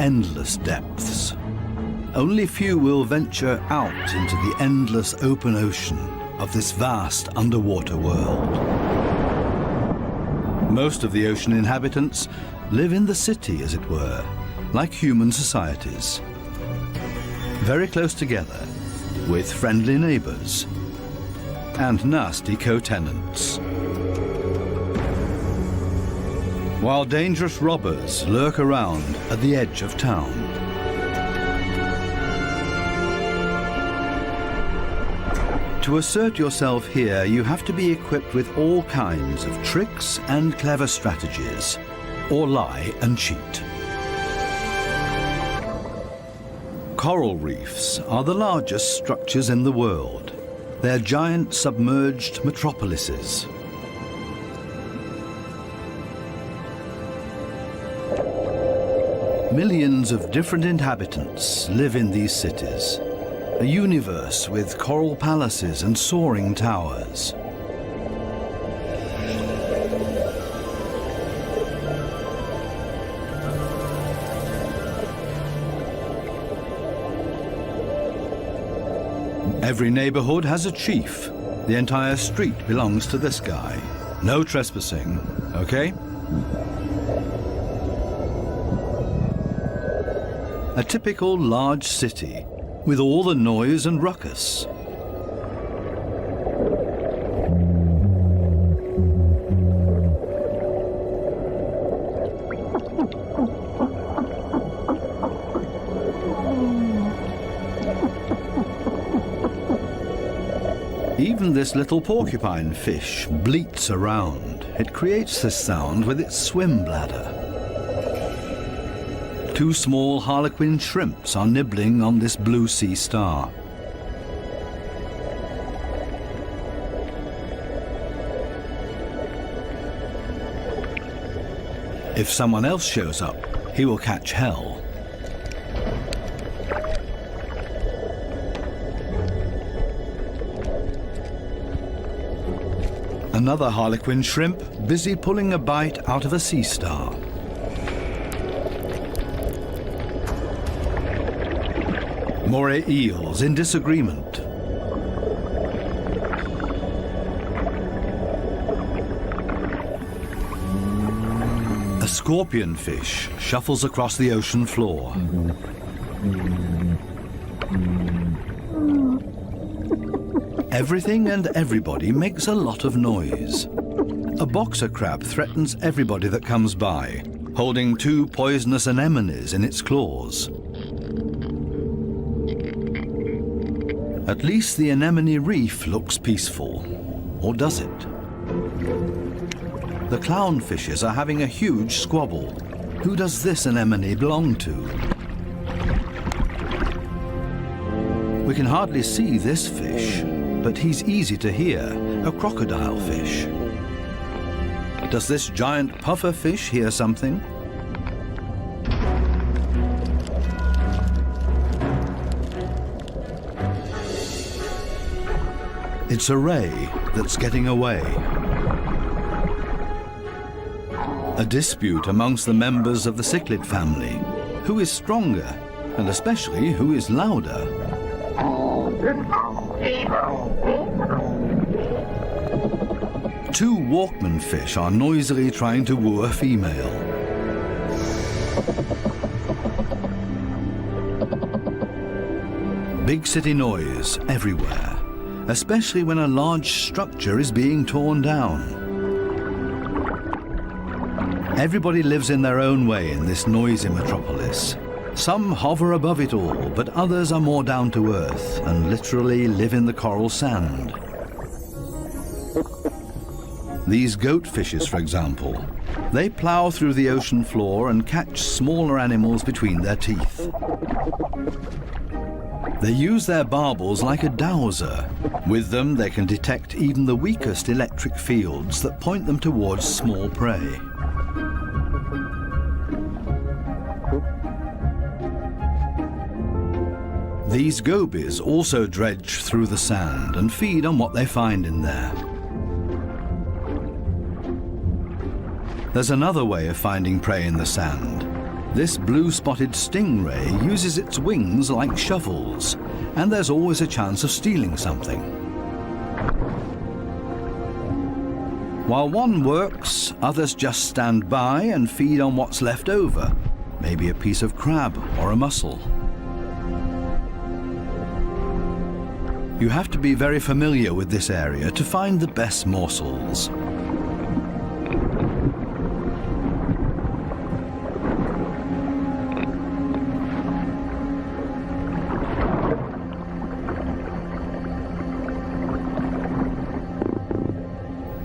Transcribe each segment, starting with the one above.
endless depths. Only few will venture out into the endless open ocean of this vast underwater world. Most of the ocean inhabitants live in the city, as it were, like human societies. Very close together, with friendly neighbors and nasty co-tenants. While dangerous robbers lurk around at the edge of town. To assert yourself here, you have to be equipped with all kinds of tricks and clever strategies, or lie and cheat. Coral reefs are the largest structures in the world. They're giant submerged metropolises. Millions of different inhabitants live in these cities. A universe with coral palaces and soaring towers. Every neighborhood has a chief. The entire street belongs to this guy. No trespassing, okay? A typical large city with all the noise and ruckus. Even this little porcupine fish bleats around. It creates this sound with its swim bladder. Two small harlequin shrimps are nibbling on this blue sea star. If someone else shows up, he will catch hell. Another harlequin shrimp busy pulling a bite out of a sea star. Moray eels in disagreement. A scorpion fish shuffles across the ocean floor. Everything and everybody makes a lot of noise. A boxer crab threatens everybody that comes by, holding two poisonous anemones in its claws. At least the anemone reef looks peaceful. Or does it? The clownfishes are having a huge squabble. Who does this anemone belong to? We can hardly see this fish, but he's easy to hear, a crocodile fish. Does this giant puffer fish hear something? It's a ray that's getting away. A dispute amongst the members of the cichlid family. Who is stronger, and especially who is louder? Two Walkman fish are noisily trying to woo a female. Big city noise everywhere, especially when a large structure is being torn down. Everybody lives in their own way in this noisy metropolis. Some hover above it all, but others are more down to earth and literally live in the coral sand. These goatfishes, for example, they plow through the ocean floor and catch smaller animals between their teeth. They use their barbels like a dowser. With them, they can detect even the weakest electric fields that point them towards small prey. These gobies also dredge through the sand and feed on what they find in there. There's another way of finding prey in the sand. This blue-spotted stingray uses its wings like shovels, and there's always a chance of stealing something. While one works, others just stand by and feed on what's left over, maybe a piece of crab or a mussel. You have to be very familiar with this area to find the best morsels.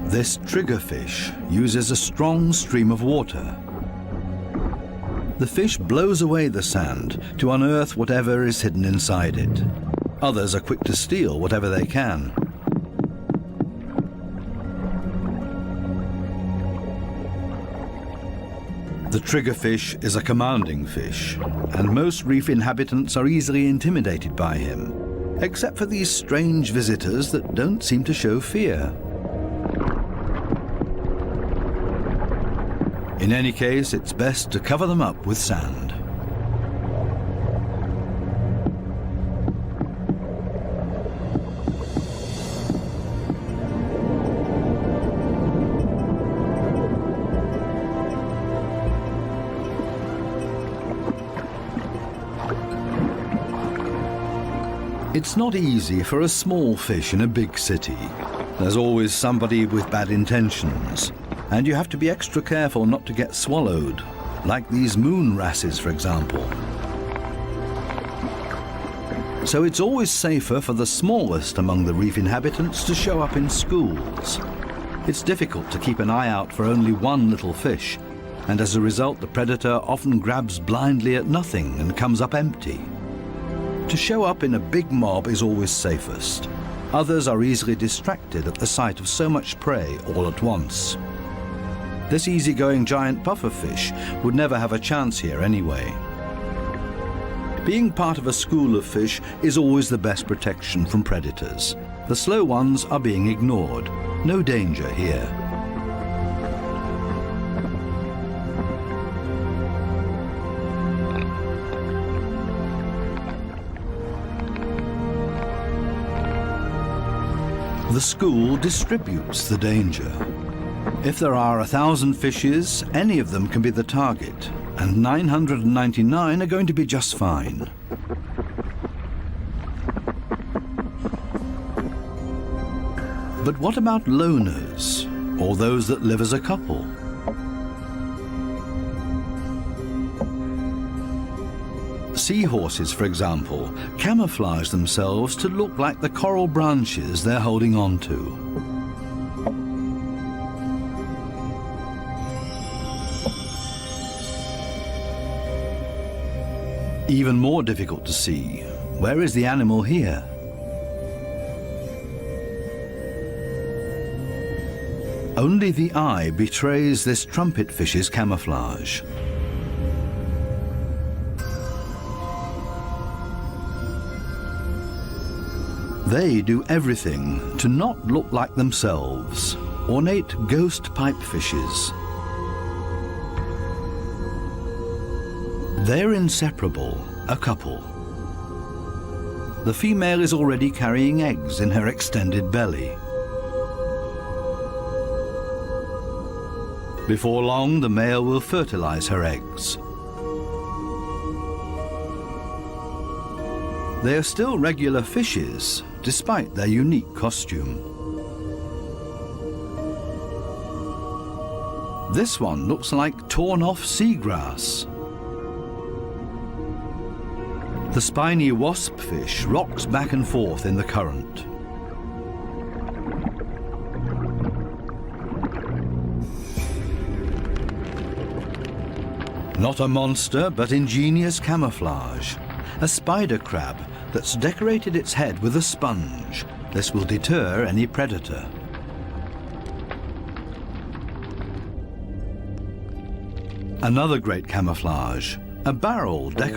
This triggerfish uses a strong stream of water. The fish blows away the sand to unearth whatever is hidden inside it. Others are quick to steal whatever they can. The triggerfish is a commanding fish, and most reef inhabitants are easily intimidated by him, except for these strange visitors that don't seem to show fear. In any case, it's best to cover them up with sand. It's not easy for a small fish in a big city. There's always somebody with bad intentions. And you have to be extra careful not to get swallowed, like these moon wrasses, for example. So it's always safer for the smallest among the reef inhabitants to show up in schools. It's difficult to keep an eye out for only one little fish, and as a result the predator often grabs blindly at nothing and comes up empty. To show up in a big mob is always safest. Others are easily distracted at the sight of so much prey all at once. This easygoing giant pufferfish would never have a chance here anyway. Being part of a school of fish is always the best protection from predators. The slow ones are being ignored. No danger here. The school distributes the danger. If there are 1,000 fishes, any of them can be the target, and 999 are going to be just fine. But what about loners, or those that live as a couple? Seahorses, for example, camouflage themselves to look like the coral branches they're holding on to. Even more difficult to see. Where is the animal here? Only the eye betrays this trumpet fish's camouflage. They do everything to not look like themselves. Ornate ghost pipefishes. They're inseparable, a couple. The female is already carrying eggs in her extended belly. Before long, the male will fertilize her eggs. They are still regular fishes, despite their unique costume. This one looks like torn-off seagrass. The spiny wasp fish rocks back and forth in the current. Not a monster, but ingenious camouflage. A spider crab that's decorated its head with a sponge. This will deter any predator. Another great camouflage, a barrel decorated